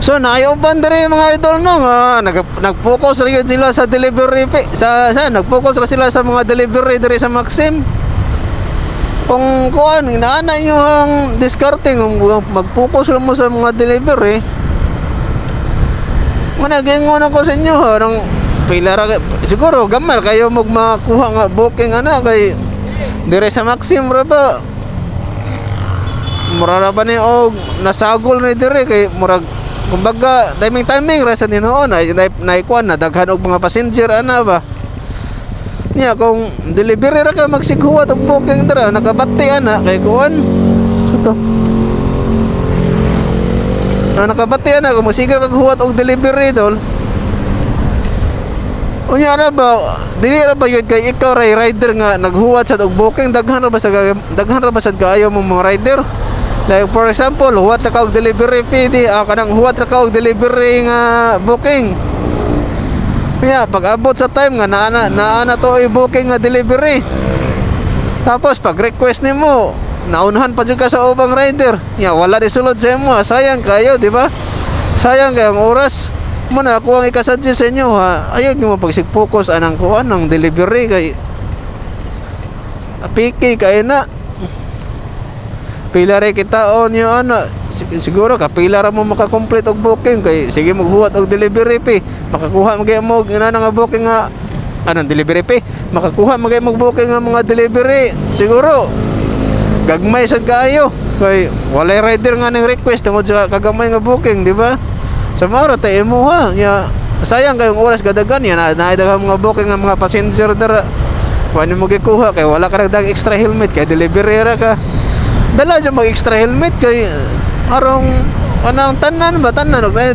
So naiuban diri mga idol no nga nag-focus rin sila sa delivery nag-focus ra sila sa mga delivery diri sa Maxim. Kung kuan inaana nyo ang discarding mag-focus lang mo sa mga delivery. Managingon ako sa inyo ha nang pila ra siguro gamar kayo magmakuha nga booking ana kay diri sa Maxim ra ba. Mura ba ni og nasagol ni diri kay murag kumbaga timing rasa ni noon ay naikuan na daghan og mga passenger ana ba niya kung delivery ra ka magsighuwat og booking dira nakabati ana kay kuan suto nakabati ana kung masigar kag huwat og delivery dol unya ra ba dili ra ba yun kay ikaw ray rider nga naghuwat sa og booking daghan ra ba sad kaayo mo mga rider. Like for example, huwat na ka og delivery fee di kanang huwat na ka og delivery nga booking. Kaya pag abot sa time nga naana to ay booking nga delivery. Tapos pag request nimo, naunahan pa jud ka sa ubang rider. Ya wala di sulod sa imo, sayang kayo, di ba? Sayang kay ang oras. Mo na ako ang ikasuggest sa inyo ha. Ayun mo pagsig-focus anang kuan ng delivery kay piki kay na pila rin kita on yung ano siguro kapila ra mo makakomplete og booking kay sige maghuwat og delivery fee makakuha magay mo ina nga booking nga anong delivery fee makakuha magay mo booking nga mga delivery siguro gagmay sad kaayo kay walay rider nga ning request tungod sa kagamay nga booking di ba sa maro tay mo ha nya sayang kayong oras gadagan yan naidaghan mga booking nga mga passenger dara wala mo gikuha kay wala ka nagdag extra helmet kay delivery ra ka dala dyan mag extra helmet kay arong anong tanan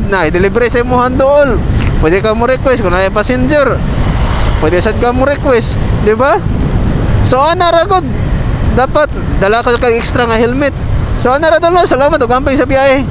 na i-delivery sa imuhan dool pwede ka mo request kung na passenger pwede sad ka mo request di ba so ana ra gud dapat dala ka kag extra nga helmet so ana ra tol salamat og amping sa biyahe.